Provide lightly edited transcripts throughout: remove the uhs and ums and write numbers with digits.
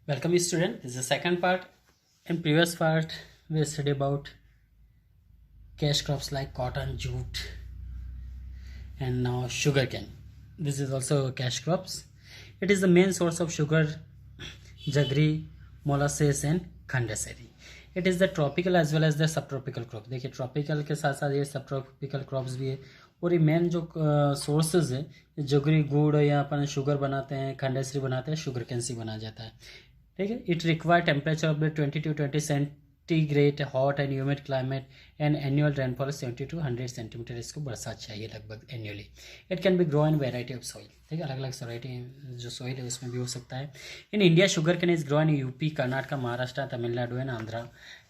Welcome student. This is the second part. In previous part we studied about cash crops like cotton, jute and now sugarcane. This is also cash crops. It is the main source of sugar, jaggery, molasses and khandasari. It is the tropical as well as the subtropical crop. देखिए tropical के साथ साथ ये सब tropical crops भी है और ये मेन जो सोर्सेज है जगरी गुड़ या अपन शुगर बनाते हैं खंडेसरी बनाते हैं शुगर कैन से बनाया जाता है ठीक है it require temperature of the 20 to 20 centigrade hot and humid climate and annual rainfall 70 to 100 centimetre इसको बरसात चाहिए लगभग annually it can be grow in variety of soil ठीक है अलग अलग वैरायटी जो सॉइल है उसमें भी हो सकता है in India sugar cane is grow in UP Karnataka Maharashtra Tamil Nadu and Andhra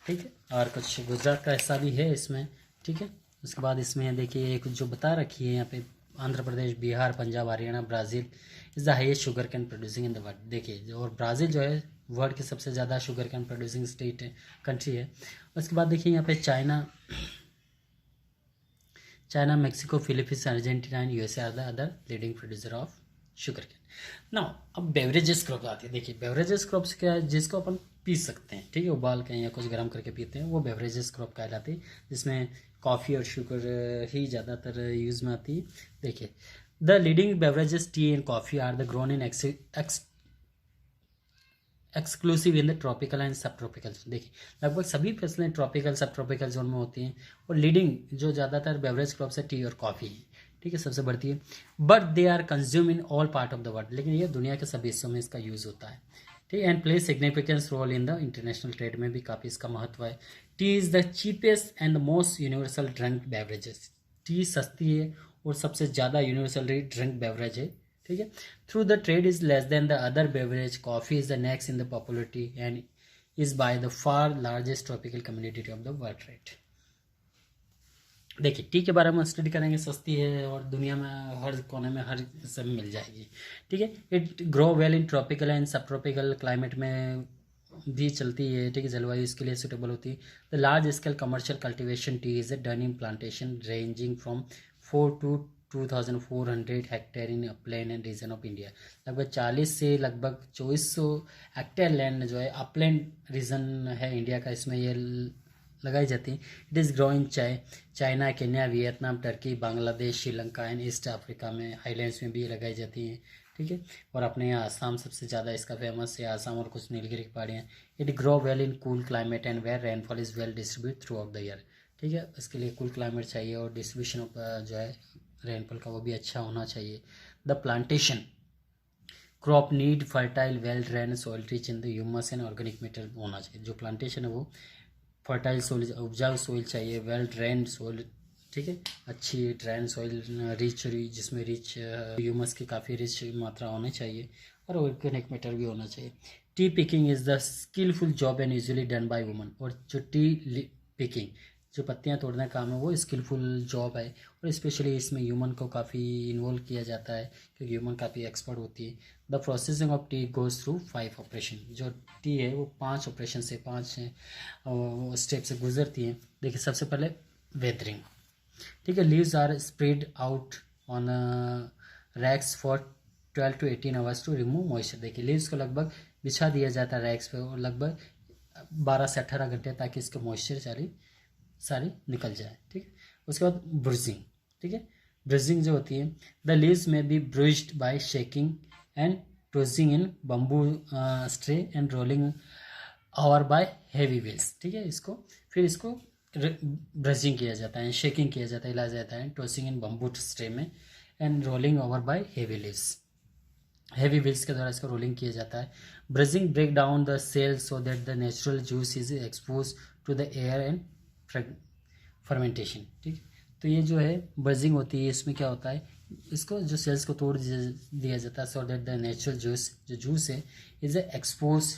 ठीक है और कुछ गुजरात का हिस्सा भी है इसमें ठीक है उसके बाद इसमें देखिए कुछ जो बता रखी है यहाँ पे Andhra Pradesh Bihar Punjab Haryana Brazil is the highest sugar cane producing in the world देखिए और ब्राज़ील जो है वर्ल्ड की सबसे ज़्यादा sugar cane producing state country है उसके बाद देखिए यहाँ पे China Mexico Philippines Argentina and USA are the other leading producer of sugar cane now अब बेवरेजेस क्रॉप आती है देखिए बेवरेजेस क्रॉप्स क्या है जिसको अपन पी सकते हैं ठीक है उबाल के या कुछ गर्म करके पीते हैं वो बेवरेजेस क्रॉप कहलाती है जिसमें कॉफ़ी और शुगर ही ज़्यादातर यूज़ में आती है देखिए the leading beverages tea and coffee are the grown in exclusive in the tropical and sub tropical देखिए लगभग सभी फसलें ट्रॉपिकल सब ट्रॉपिकल जोन में होती हैं और लीडिंग जो ज़्यादातर बेवरेज क्रॉप्स है टी और कॉफ़ी है ठीक है सबसे बढ़ती है but they are consume in all part of the world लेकिन ये दुनिया के सभी हिस्सों में इसका यूज़ होता है ठीक and play significance role in the international trade में भी काफ़ी इसका महत्व है tea is the cheapest and the most universal drink beverages tea सस्ती है और सबसे ज़्यादा यूनिवर्सल ड्रिंक बेवरेज है ठीक है through the trade is less than the other beverage coffee is the next in the popularity and is by the far largest tropical community of the world trade देखिए T के बारे में study करेंगे सस्ती है और दुनिया में हर कोने में हर सब मिल जाएगी ठीक है it grow well in tropical and sub tropical climate में भी चलती है ठीक है जलवायु इसके लिए सूटेबल होती है the large scale commercial cultivation tea is a done in plantation ranging from 4 to 2400 hectare in upland and region of India लगभग 40 से लगभग 2400 हेक्टेयर लैंड जो है अपलैंड रीजन है इंडिया का इसमें ये लगाई जाती है it is grow in China Kenya Vietnam Turkey Bangladesh Sri Lanka and east Africa में आइलैंड्स में भी लगाई जाती हैं ठीक है और अपने यहाँ आसाम सबसे ज़्यादा इसका फेमस है आसाम और कुछ नीलगिरी की पहाड़ियाँ it grow well in cool climate and where rainfall is well distribute throughout the year ठीक है इसके लिए कूल क्लाइमेट चाहिए और डिस्ट्रीब्यूशन जो है रेनफॉल का वो भी अच्छा होना चाहिए the plantation crop need fertile well drain soil rich in the humus and organic matter होना चाहिए जो प्लांटेशन है वो फर्टाइल सोइल उपजाऊ सोइल चाहिए वेल ड्रेन सोइल ठीक है अच्छी ड्रेन सोइल रिच जिसमें रिच ह्यूमस की काफ़ी रिच मात्रा होनी चाहिए और ऑर्गेनिक मैटर भी होना चाहिए tea picking is the skillful job and usually done by woman और जो टी पिकिंग जो पत्तियां तोड़ने का काम है वो स्किलफुल जॉब है और स्पेशली इसमें ह्यूमन को काफ़ी इन्वॉल्व किया जाता है क्योंकि ह्यूमन काफ़ी एक्सपर्ट होती है the processing of T goes through 5 operation जो टी है वो 5 ऑपरेशन से 5 स्टेप से गुजरती है देखिए सबसे पहले वेदरिंग ठीक है leaves are spread out on racks for 12 to 18 hours to remove moisture देखिए लीव्स को लगभग बिछा दिया जाता है रैक्स पे और लगभग 12 से 18 घंटे ताकि इसके मॉइस्चर सारी निकल जाए ठीक है उसके बाद ब्रूजिंग ठीक है ब्रूजिंग जो होती है द लीव्स में be bruised by shaking and tossing in bamboo tray and rolling over by heavy wheels ठीक है फिर इसको ब्रशिंग किया जाता है शेकिंग किया जाता है हिलाया जाता है टोसिंग इन बम्बू स्ट्रे में and rolling over by heavy wheels के द्वारा इसको रोलिंग किया जाता है brushing break down the cells so that the natural juice is expose to the air and fermentation ठीक तो ये जो है ब्रजिंग होती है इसमें क्या होता है इसको जो सेल्स को तोड़ दिया जाता है so that the natural juice है is expose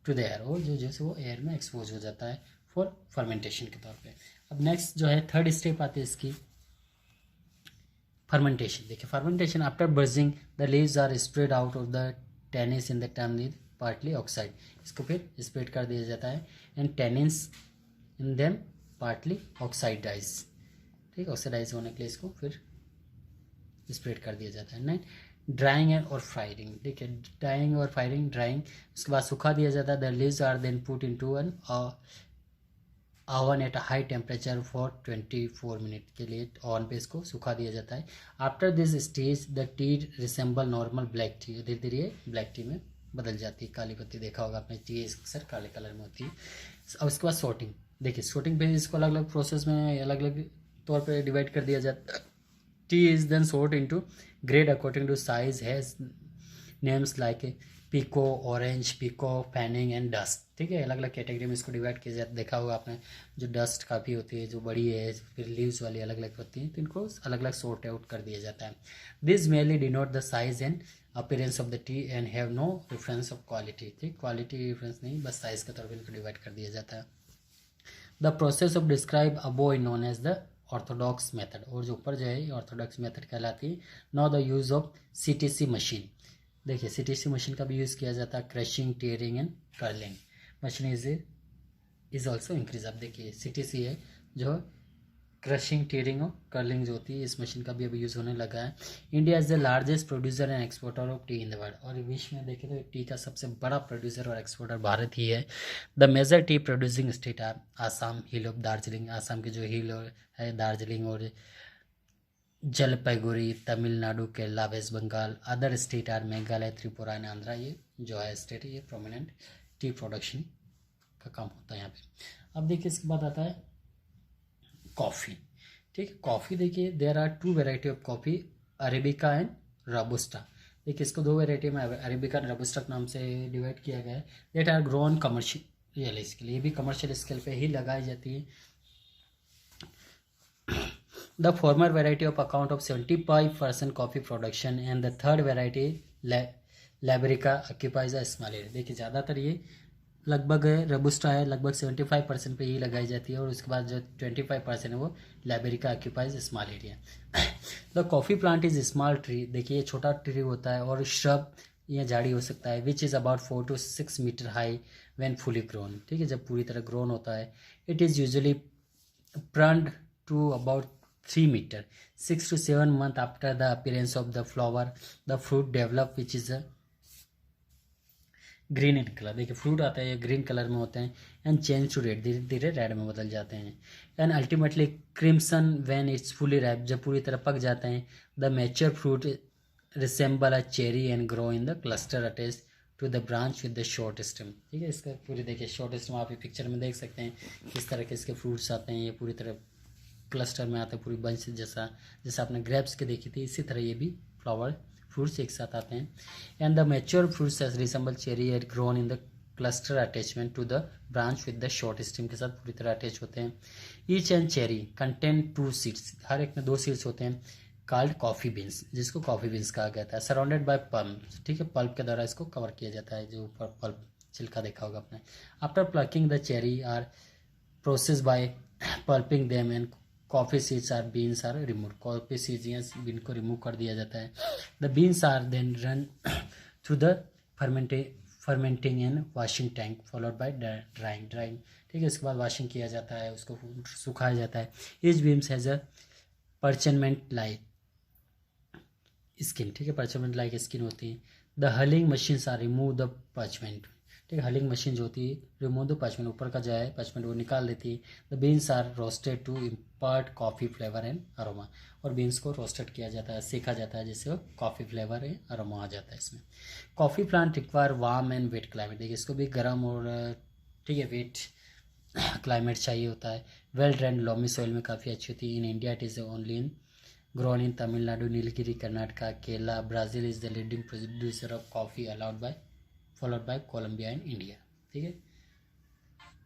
to the air और जो जूस है वो एयर में एक्सपोज हो जाता है फॉर फर्मेंटेशन के तौर पे अब नेक्स्ट जो है थर्ड स्टेप आती है इसकी फर्मेंटेशन देखिए fermentation after bruising the leaves are spread out of the tannins in the turn partly oxide इसको फिर स्प्रेड कर दिया जाता है and tannins in them partly oxidise ठीक ऑक्सीडाइज होने के लिए इसको फिर स्प्रेड कर दिया जाता है ड्राइंग और फायरिंग, ठीक है, ड्राइंग और फायरिंग, ड्राइंग उसके बाद सुखा दिया जाता है। The leaves are then put into an oven at a high temperature for 24 minute के लिए ओवन पे इसको सुखा दिया जाता है। After this stage the tea resemble normal black tea, धीरे धीरे ब्लैक टी में बदल जाती है। काली पत्ती देखा होगा आपने, टी अक्सर काले कलर में होती है। अब उसके बाद सॉर्टिंग, देखिए सॉर्टिंग पे इसको अलग अलग प्रोसेस में अलग अलग तौर पे डिवाइड कर दिया जाता है। Tea is then sort into grade according to size, has names like pekoe, orange, pekoe, fanning and dust, ठीक है, अलग अलग कैटेगरी में इसको डिवाइड किया जाता है। देखा होगा आपने, जो डस्ट काफ़ी होती है, जो बड़ी है, फिर लीव्स वाली अलग अलग होती हैं, तो इनको अलग अलग सॉर्ट आउट कर दिया जाता है। This merely denote the size and appearance of the tea and have no reference of quality, ठीक, क्वालिटी रेफरेंस नहीं, बस साइज के तौर पर इनको डिवाइड कर दिया जाता है। The process of describe above in known as the orthodox method, और जो ऊपर जो है ऑर्थोडॉक्स मेथड कहलाती है। Now the use of CTC machine, देखिए CTC मशीन का भी यूज़ किया जाता है। Crushing, tearing and curling machine is also increase. अब देखिए CTC है जो क्रशिंग, टीयरिंग और कर्लिंग जो होती है, इस मशीन का भी अभी यूज़ होने लगा है। India is the largest producer and exporter of T in the world, और विश्व में देखें तो टी का सबसे बड़ा प्रोड्यूसर और एक्सपोर्टर भारत ही है। The major tea producing state are Assam, hill of Darjeeling, Assam के जो हिल है दार्जिलिंग और Jalpaiguri, Tamil Nadu, Kerala, West Bengal. Other state are Meghalaya, Tripura and Andhra, ये जो है स्टेट, ये प्रोमिनेंट टी प्रोडक्शन का काम होता है यहाँ पे। अब देखिए इसके बाद आता है कॉफ़ी, ठीक है, कॉफ़ी देखिए there are 2 variety of coffee, arabica and robusta. देखिए इसको 2 वेराइटी में अरेबिका एंड रोबस्टा के नाम से डिवाइड किया गया है। देट आर ग्रोन कमर्शियल, इसके लिए भी कमर्शियल स्केल पे ही लगाई जाती है। The former variety of account of 75% coffee production and the third variety Laberica occupies a small area। देखिए ज़्यादातर ये लगभग रोबस्टा है, लगभग 75% पे ही लगाई जाती है, और उसके बाद जो 25% है वो Laberica occupies small area. The coffee plant is small tree, देखिए ये छोटा ट्री होता है और श्रब या झाड़ी हो सकता है, which is about 4 to 6 metre high when fully grown, ठीक है, जब पूरी तरह ग्रोन होता है। It is usually pruned to about 3 meter, 6 to 7 months after the appearance of the flower, the fruit develop which is a green in colour, देखिए fruit आता है ये ग्रीन कलर में होते हैं, एंड चेंज टू रेड, धीरे धीरे red में बदल जाते हैं, and ultimately crimson when it's fully ripe, जब पूरी तरह पक जाते हैं। The mature fruit resemble a cherry and grow in the cluster attach to the branch with the short stem, ठीक है, इसका पूरी देखिए शॉर्ट स्टेम आप ये पिक्चर में देख सकते हैं किस तरह के इसके फ्रूट्स आते हैं, ये पूरी तरह क्लस्टर में आते हैं, पूरी बंच जैसा आपने ग्रेप्स के देखी थी, इसी तरह ये भी फ्लावर फ्रूट्स एक साथ आते हैं। And the mature fruits resemble cherry and grown in the cluster attachment to the branch with the short stem के साथ पूरी तरह अटैच होते हैं। Each and cherry contain 2 seeds, हर एक में 2 सीड्स होते हैं, कॉल्ड कॉफ़ी बीन्स, जिसको कॉफ़ी बीन्स कहा जाता है। सराउंडेड बाय पल्प, ठीक है, पल्प के द्वारा इसको कवर किया जाता है, जो ऊपर पल्प छिलका देखा होगा आपने। After plucking the cherry are process by pulping them and coffee seeds are beans are remove, coffee seeds या बीन को रिमूव कर दिया जाता है। The beans are then run through the fermenting and washing tank followed by drying, ठीक है, इसके बाद वॉशिंग किया जाता है, उसको सुखाया जाता है। Each beans has a parchment like skin, ठीक है, परचमेंट लाइक स्किन होती है। The hulling machines are remove the parchment, ठीक है, हलिंग मशीन जो होती है रिमूव द परचमेंट, ऊपर का जो है परचमेंट वो निकाल देती है। The beans are roasted to impart coffee flavour and aroma, और बीन्स को रोस्टेड किया जाता है, सेका जाता है, जिससे कॉफ़ी फ्लेवर एंड अरोमा आ जाता है इसमें। Coffee plant require warm and wet climate, देखिए इसको भी गर्म और ठीक है वेट क्लाइमेट चाहिए होता है। वेल ड्रेन लोमी सॉइल में काफ़ी अच्छी होती है। In India it is only in grown in Tamil Nadu, Nilgiri, Karnataka, Kerala. Brazil is the leading producer of coffee followed by Colombia and India, ठीक है।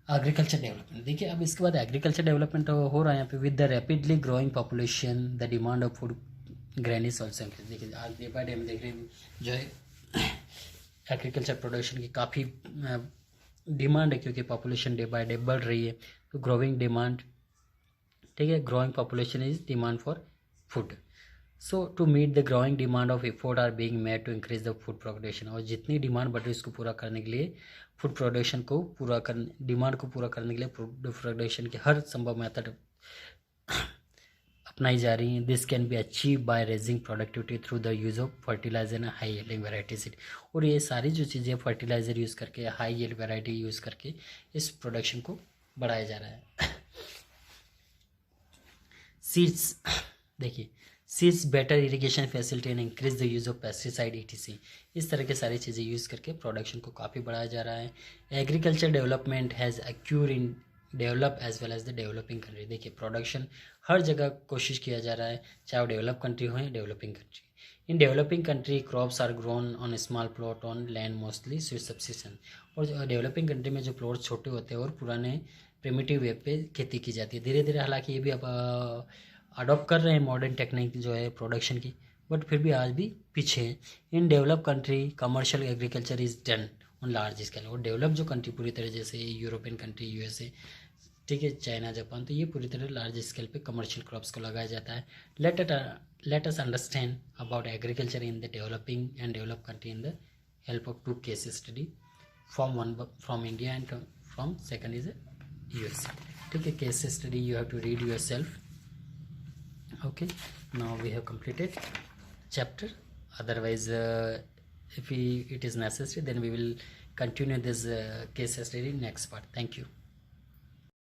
एग्रीकल्चर डेवलपमेंट, देखिए अब इसके बाद एग्रीकल्चर डेवलपमेंट हो रहा है यहाँ पे। With the rapidly growing population the demand of food grain is also increase, देखिए आज डे बाय डे हम देख रहे हैं जो है एग्रीकल्चर प्रोडक्शन की काफ़ी डिमांड है, क्योंकि पॉपुलेशन डे बाय डे बढ़ रही है, तो ग्रोइंग डिमांड, ठीक है, growing population is demand for food. So to meet the growing demand of effort are being made to increase the food production, और जितनी डिमांड बढ़ रही है उसको पूरा करने के लिए फूड प्रोडक्शन को पूरा डिमांड को पूरा करने के लिए फूड प्रोडक्शन के हर संभव मेथड अपनाई जा रही हैं. This can be achieve by raising productivity through the use of fertiliser and high yielding variety seed. और ये सारी जो चीज़ें फर्टिलाइज़र यूज़ करके, हाई यील्ड वैरायटी यूज़ करके इस प्रोडक्शन को बढ़ाया जा रहा है. सीड्स देखिए, seeds better irrigation facility and increase the use of pesticide ETC. इस तरह के सारी चीज़ें यूज़ करके प्रोडक्शन को काफ़ी बढ़ाया जा रहा है. Agriculture development has occur in develop as well as the developing country. देखिए, प्रोडक्शन हर जगह कोशिश किया जा रहा है, चाहे वो डेवलप कंट्री हो या developing country. In developing country crops are grown on small plot on land mostly switch subsistence. और डेवलपिंग कंट्री में जो प्लॉट छोटे होते हैं और पुराने प्रिमिटिव वे पे खेती की जाती है. धीरे धीरे हालांकि ये भी अब अडॉप्ट कर रहे हैं मॉडर्न टेक्निक जो है प्रोडक्शन की, बट फिर भी आज भी पीछे हैं. इन develop country commercial agriculture is done on large scale. और डेवलप जो कंट्री पूरी तरह जैसे यूरोपियन कंट्री, USA, ठीक है, चाइना, जापान, तो ये पूरी तरह लार्ज स्केल पे कमर्शियल क्रॉप्स को लगाया जाता है. Let us understand about agriculture in the developing and develop country in the help of 2 case study. From India and from second is USA. ठीक है, case study you have to read yourself. Okay, now we have completed chapter. Otherwise, if it is necessary, then we will continue this case study next part. Thank you.